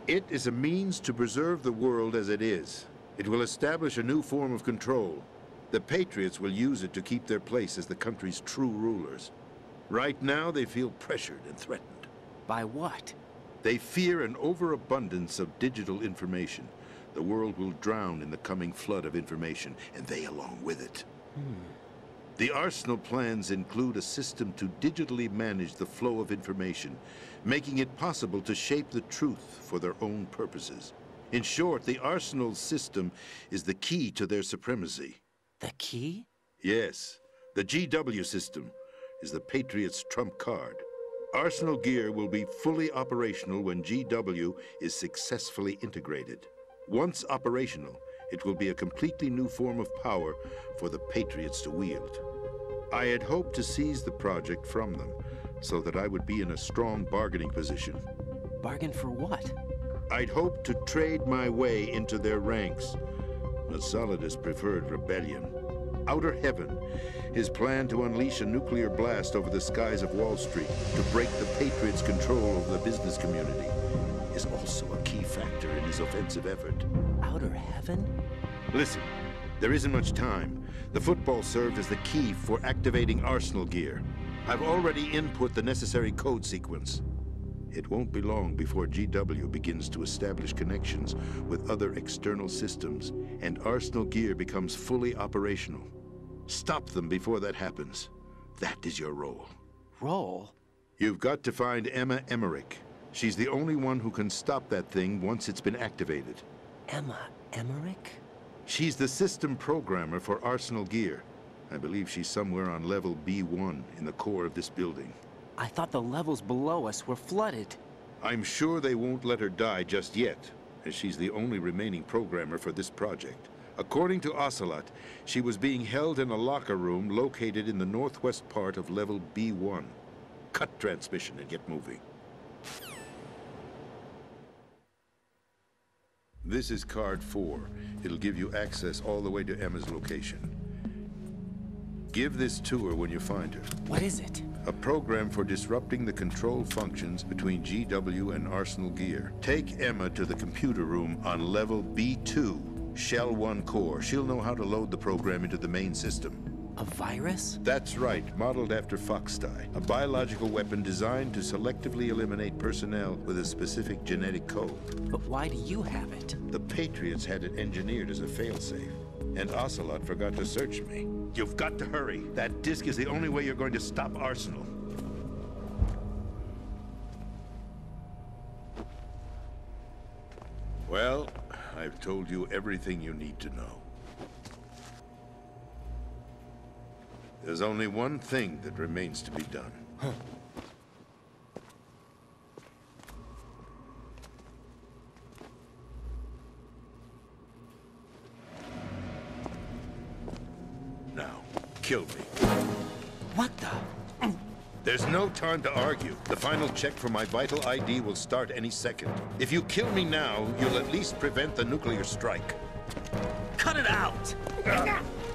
It is a means to preserve the world as it is. It will establish a new form of control. The Patriots will use it to keep their place as the country's true rulers. Right now, they feel pressured and threatened. By what? They fear an overabundance of digital information. The world will drown in the coming flood of information, and they along with it. The Arsenal plans include a system to digitally manage the flow of information, making it possible to shape the truth for their own purposes. In short, the Arsenal system is the key to their supremacy. The key? Yes, the GW system is the Patriots' trump card. Arsenal gear will be fully operational when GW is successfully integrated. Once operational, it will be a completely new form of power for the Patriots to wield. I had hoped to seize the project from them, so that I would be in a strong bargaining position. Bargain for what? I'd hoped to trade my way into their ranks. But Solidus preferred rebellion. Outer Heaven, his plan to unleash a nuclear blast over the skies of Wall Street to break the Patriots' control of the business community, is also a key factor in his offensive effort. Outer Heaven? Listen, there isn't much time. The football served as the key for activating Arsenal gear. I've already input the necessary code sequence. It won't be long before GW begins to establish connections with other external systems, and Arsenal gear becomes fully operational. Stop them before that happens. That is your role. Role? You've got to find Emma Emmerich. She's the only one who can stop that thing once it's been activated. Emma Emmerich? She's the system programmer for Arsenal gear. I believe she's somewhere on level B1 in the core of this building. I thought the levels below us were flooded. I'm sure they won't let her die just yet, as she's the only remaining programmer for this project. According to Ocelot, she was being held in a locker room located in the northwest part of level B1. Cut transmission and get moving. This is card 4. It'll give you access all the way to Emma's location. Give this to her when you find her. What is it? A program for disrupting the control functions between GW and Arsenal gear. Take Emma to the computer room on level B2, Shell 1 core. She'll know how to load the program into the main system. A virus? That's right, modeled after Foxdie. A biological weapon designed to selectively eliminate personnel with a specific genetic code. But why do you have it? The Patriots had it engineered as a failsafe, and Ocelot forgot to search me. You've got to hurry. That disk is the only way you're going to stop Arsenal. Well, I've told you everything you need to know. There's only one thing that remains to be done. Huh. Now, kill me. What the? There's no time to argue. The final check for my vital ID will start any second. If you kill me now, you'll at least prevent the nuclear strike. Cut it out!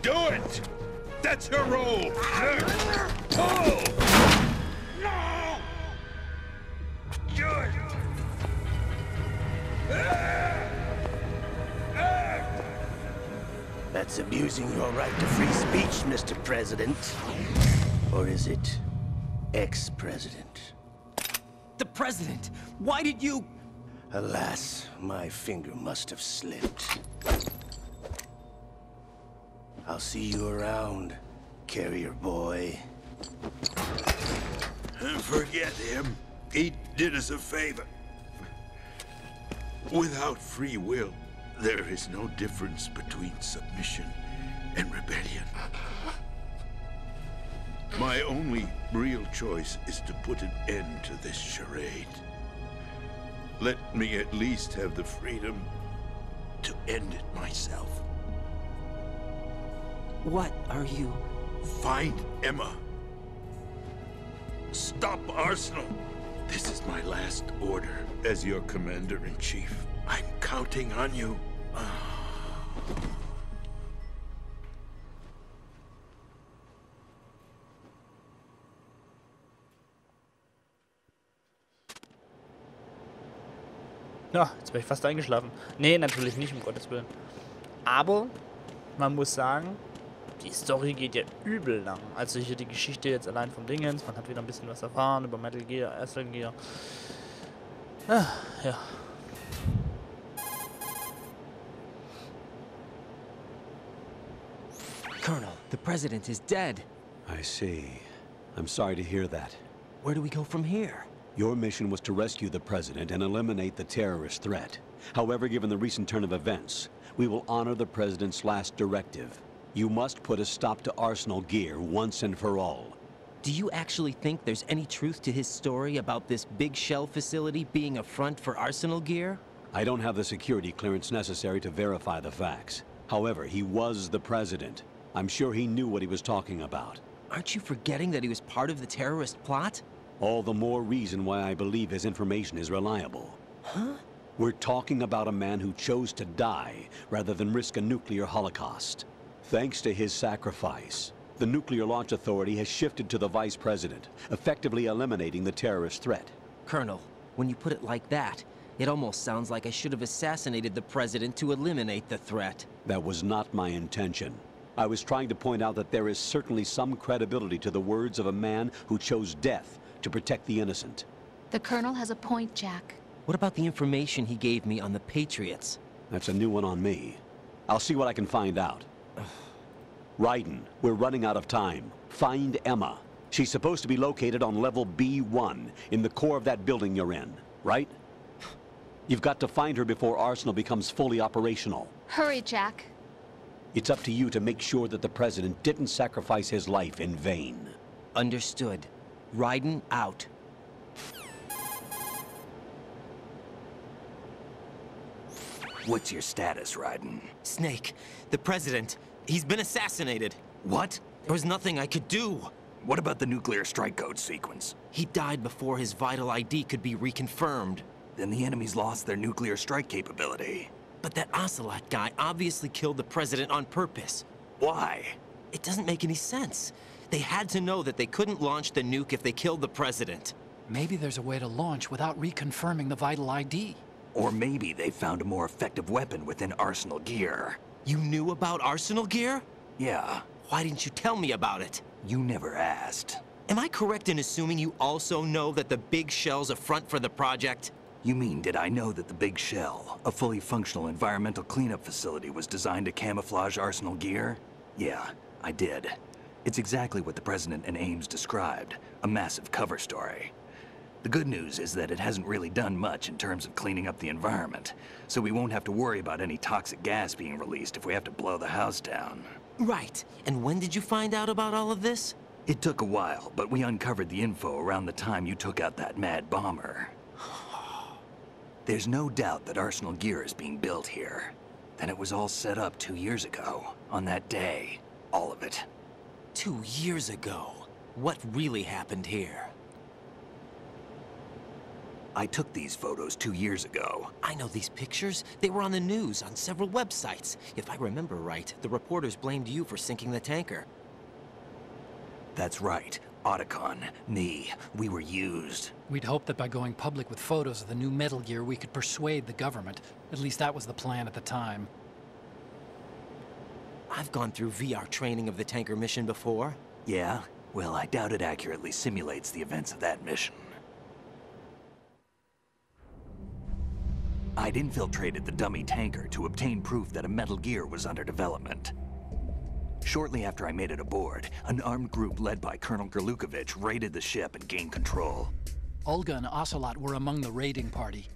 Do it! That's your role! Pull! No! Do it! That's abusing your right to free speech, Mr. President. Or is it ex-president? The president! Why did you... Alas, my finger must have slipped. I'll see you around, carrier boy. Forget him. He did us a favor. Without free will, there is no difference between submission and rebellion. My only real choice is to put an end to this charade. Let me at least have the freedom to end it myself. What are you... Find Emma. Stop Arsenal. This is my last order as your commander-in-chief. I'm counting on you. Ja, jetzt bin ich fast eingeschlafen. Nee, natürlich nicht, um Gottes Willen. Aber man muss sagen, die Story geht ja übel lang. Also hier die Geschichte jetzt allein vom Dingens. Man hat wieder ein bisschen was erfahren über Metal Gear, Metal Gear. Ah, ja. Colonel, the president is dead. I see. I'm sorry to hear that. Where do we go from here? Your mission was to rescue the president and eliminate the terrorist threat. However, given the recent turn of events, we will honor the president's last directive. You must put a stop to Arsenal Gear once and for all. Do you actually think there's any truth to his story about this big shell facility being a front for Arsenal Gear? I don't have the security clearance necessary to verify the facts. However, he was the president. I'm sure he knew what he was talking about. Aren't you forgetting that he was part of the terrorist plot? All the more reason why I believe his information is reliable. Huh? We're talking about a man who chose to die rather than risk a nuclear holocaust. Thanks to his sacrifice, the Nuclear Launch Authority has shifted to the Vice President, effectively eliminating the terrorist threat. Colonel, when you put it like that, it almost sounds like I should have assassinated the president to eliminate the threat. That was not my intention. I was trying to point out that there is certainly some credibility to the words of a man who chose death to protect the innocent. The Colonel has a point, Jack. What about the information he gave me on the Patriots? That's a new one on me. I'll see what I can find out. Raiden, we're running out of time. Find Emma. She's supposed to be located on level B1, in the core of that building you're in, right? You've got to find her before Arsenal becomes fully operational. Hurry, Jack. It's up to you to make sure that the president didn't sacrifice his life in vain. Understood. Raiden out. What's your status, Raiden? Snake, the president, he's been assassinated. What? There was nothing I could do. What about the nuclear strike code sequence? He died before his vital ID could be reconfirmed. Then the enemy's lost their nuclear strike capability. But that Ocelot guy obviously killed the president on purpose. Why? It doesn't make any sense. They had to know that they couldn't launch the nuke if they killed the president. Maybe there's a way to launch without reconfirming the vital ID. Or maybe they found a more effective weapon within Arsenal Gear. You knew about Arsenal Gear? Yeah, Why didn't you tell me about it? you never asked. Am I correct in assuming you also know that the big shell's a front for the project? You mean, did I know that the Big Shell, a fully functional environmental cleanup facility, was designed to camouflage Arsenal Gear? Yeah, I did. It's exactly what the President and Ames described, a massive cover story. The good news is that it hasn't really done much in terms of cleaning up the environment, so we won't have to worry about any toxic gas being released if we have to blow the house down. Right. And when did you find out about all of this? It took a while, but we uncovered the info around the time you took out that mad bomber. There's no doubt that Arsenal Gear is being built here. And it was all set up 2 years ago, on that day. All of it. 2 years ago. What really happened here? I took these photos 2 years ago. I know these pictures. They were on the news, on several websites. If I remember right, the reporters blamed you for sinking the tanker. That's right. Otacon, me, we were used. We'd hoped that by going public with photos of the new Metal Gear, we could persuade the government. At least that was the plan at the time. I've gone through VR training of the tanker mission before. Yeah? Well, I doubt it accurately simulates the events of that mission. I'd infiltrated the dummy tanker to obtain proof that a Metal Gear was under development. Shortly after I made it aboard, an armed group led by Colonel Gerlukovich raided the ship and gained control. Olga and Ocelot were among the raiding party.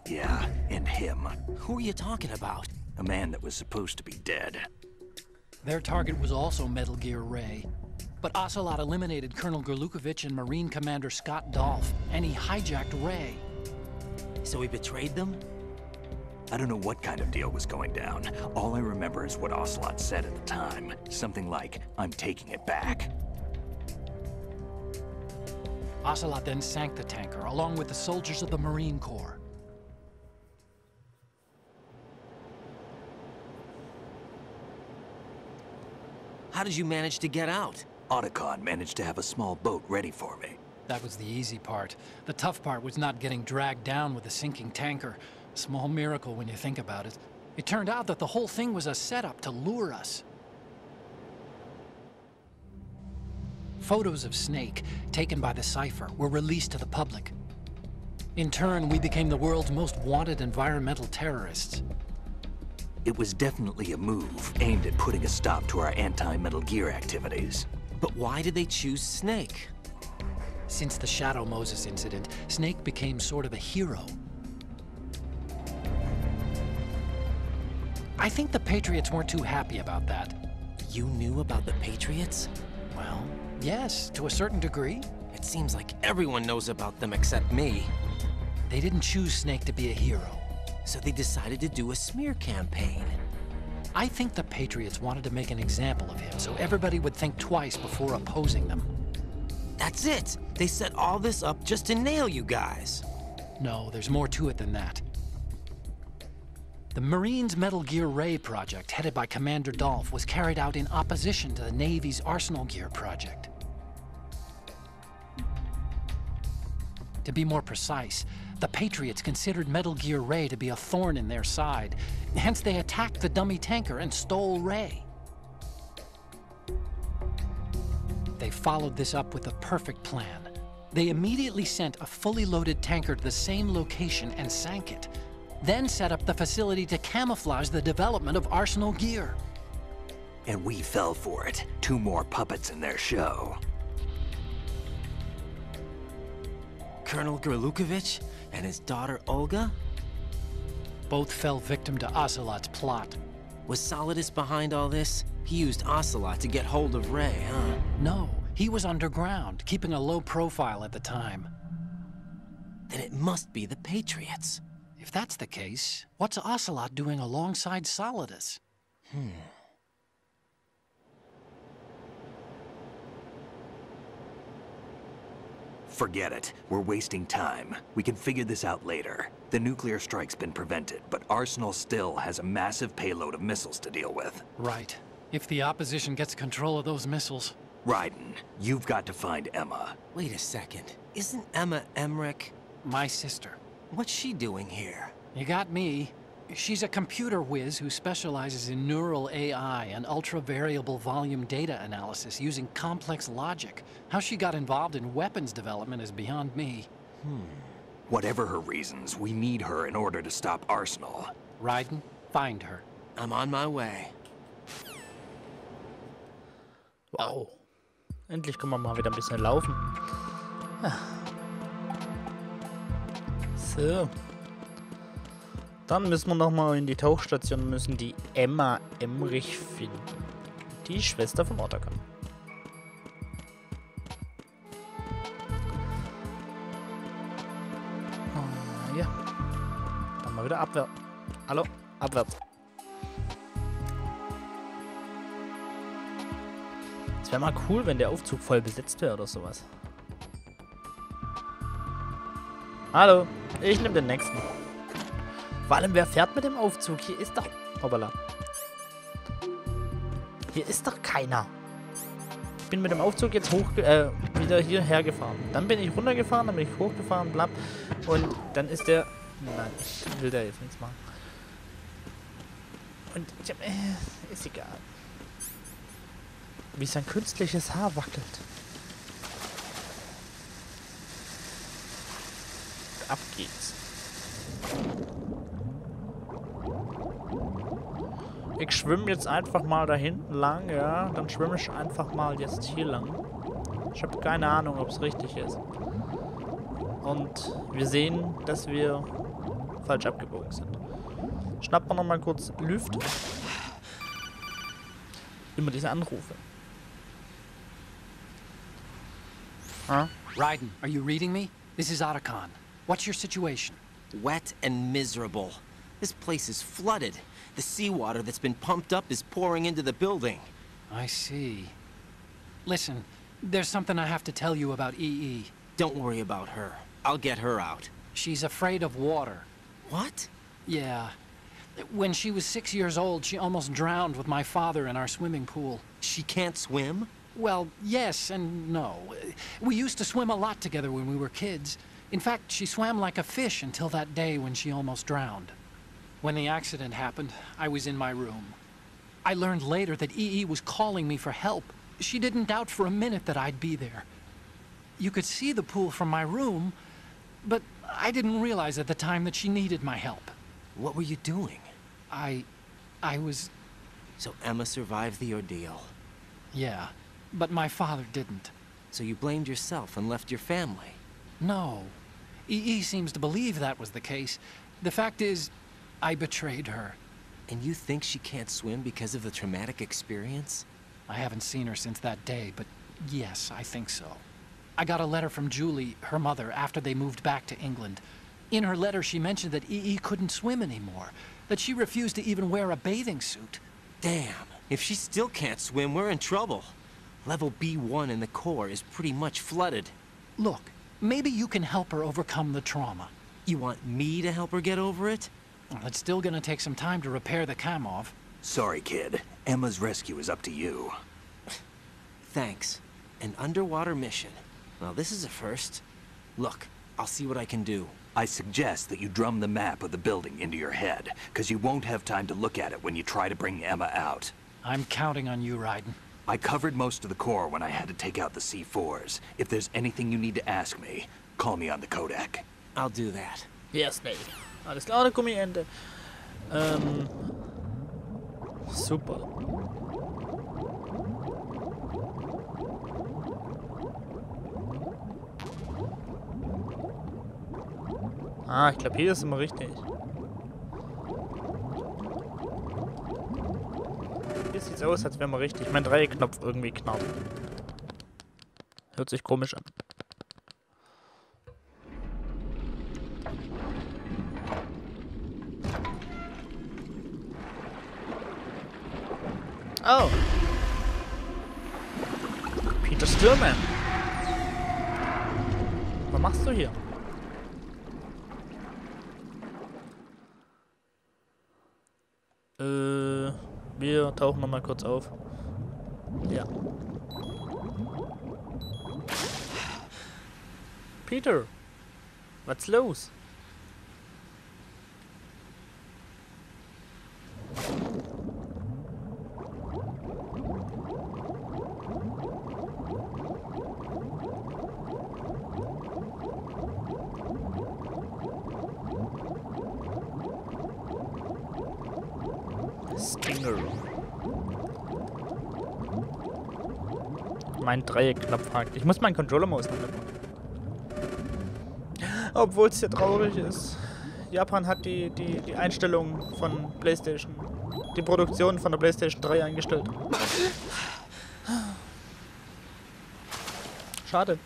Yeah, and him. Who are you talking about? A man that was supposed to be dead. Their target was also Metal Gear Ray. But Ocelot eliminated Colonel Gerlukovich and Marine Commander Scott Dolph, and he hijacked Ray. So he betrayed them? I don't know what kind of deal was going down. All I remember is what Ocelot said at the time. Something like, "I'm taking it back." Ocelot then sank the tanker, along with the soldiers of the Marine Corps. How did you manage to get out? Otacon managed to have a small boat ready for me. That was the easy part. The tough part was not getting dragged down with a sinking tanker. A small miracle when you think about it. It turned out that the whole thing was a setup to lure us. Photos of Snake, taken by the Cypher, were released to the public. In turn, we became the world's most wanted environmental terrorists. It was definitely a move aimed at putting a stop to our anti-Metal Gear activities. But why did they choose Snake? Since the Shadow Moses incident, Snake became sort of a hero. I think the Patriots weren't too happy about that. You knew about the Patriots? Well, yes, to a certain degree. It seems like everyone knows about them except me. They didn't choose Snake to be a hero. So they decided to do a smear campaign. I think the Patriots wanted to make an example of him so everybody would think twice before opposing them. That's it! They set all this up just to nail you guys. No, there's more to it than that. The Marines' Metal Gear Ray project, headed by Commander Dolph, was carried out in opposition to the Navy's Arsenal Gear project. To be more precise, the Patriots considered Metal Gear Ray to be a thorn in their side. Hence, they attacked the dummy tanker and stole Ray. They followed this up with a perfect plan. They immediately sent a fully loaded tanker to the same location and sank it. Then set up the facility to camouflage the development of Arsenal Gear. And we fell for it. 2 more puppets in their show. Colonel Gerlukovich and his daughter Olga? Both fell victim to Ocelot's plot. Was Solidus behind all this? He used Ocelot to get hold of Ray, huh? No, he was underground, keeping a low profile at the time. Then it must be the Patriots. If that's the case, what's Ocelot doing alongside Solidus? Forget it. We're wasting time. We can figure this out later. The nuclear strike's been prevented, but Arsenal still has a massive payload of missiles to deal with. Right. If the opposition gets control of those missiles... Raiden, you've got to find Emma. Wait a second. Isn't Emma Emmerich? My sister. What's she doing here? You got me. She's a computer whiz who specializes in neural AI and ultra-variable volume data analysis using complex logic. How she got involved in weapons development is beyond me. Whatever her reasons, we need her in order to stop Arsenal. Raiden, find her. I'm on my way. Wow. Endlich können wir mal wieder ein bisschen laufen. So. Dann müssen wir nochmal in die Tauchstation und müssen die Emma Emmerich finden. Die Schwester von Otakam. Ja. Dann mal wieder abwärts. Hallo, abwärts. Es wäre mal cool, wenn der Aufzug voll besetzt wäre oder sowas. Hallo, ich nehme den nächsten. Vor allem, wer fährt mit dem Aufzug? Hier ist doch... Hoppala. Hier ist doch keiner. Ich bin mit dem Aufzug jetzt wieder hierher gefahren. Dann bin ich runtergefahren, dann bin ich hochgefahren, bla. Und dann ist der... Nein, ich will da jetzt nichts machen. Und ist egal. Wie sein künstliches Haar wackelt. Ab geht's. Ich schwimme jetzt einfach mal da hinten lang, ja. Dann schwimme ich einfach mal jetzt hier lang. Ich habe keine Ahnung, ob es richtig ist. Und wir sehen, dass wir falsch abgebogen sind. Schnappen wir nochmal kurz Luft. Immer diese Anrufe. Huh? Raiden, are you reading me? This is Otacon. What's your situation? Wet and miserable. This place is flooded. The seawater that's been pumped up is pouring into the building. I see. Listen, there's something I have to tell you about EE. Don't worry about her. I'll get her out. She's afraid of water. What? Yeah. When she was 6 years old, she almost drowned with my father in our swimming pool. She can't swim? Well, yes and no. We used to swim a lot together when we were kids. In fact, she swam like a fish until that day when she almost drowned. When the accident happened, I was in my room. I learned later that EE was calling me for help. She didn't doubt for a minute that I'd be there. You could see the pool from my room, but I didn't realize at the time that she needed my help. What were you doing? I was... So Emma survived the ordeal. Yeah, but my father didn't. So you blamed yourself and left your family? No. EE seems to believe that was the case. The fact is, I betrayed her. And you think she can't swim because of the traumatic experience? I haven't seen her since that day, but yes, I think so. I got a letter from Julie, her mother, after they moved back to England. In her letter, she mentioned that EE couldn't swim anymore, that she refused to even wear a bathing suit. Damn, if she still can't swim, we're in trouble. Level B1 in the core is pretty much flooded. Look, maybe you can help her overcome the trauma. You want me to help her get over it? Well, it's still gonna take some time to repair the Kamov. Sorry, kid. Emma's rescue is up to you. Thanks. An underwater mission. Well, this is a first. Look, I'll see what I can do. I suggest that you drum the map of the building into your head, because you won't have time to look at it when you try to bring Emma out. I'm counting on you, Raiden. I covered most of the core when I had to take out the C4s. If there's anything you need to ask me, call me on the codec. I'll do that. Ja, Snake. Alles klar, der Gummiende. Super. Ah, ich glaube, hier ist immer richtig. Hier sieht's aus, als wäre man richtig. Mein Dreiecknopf irgendwie knapp. Hört sich komisch an. Oh. Peter Stillman. Was machst du hier? Wir tauchen noch mal kurz auf. Ja. Peter, was los? Stinger. Mein Dreieckknopf hakt. Ich muss meinen Controller mal auseinanderbauen. Obwohl es hier traurig ist. Japan hat die Einstellung von PlayStation, die Produktion von der PlayStation 3 eingestellt. Schade.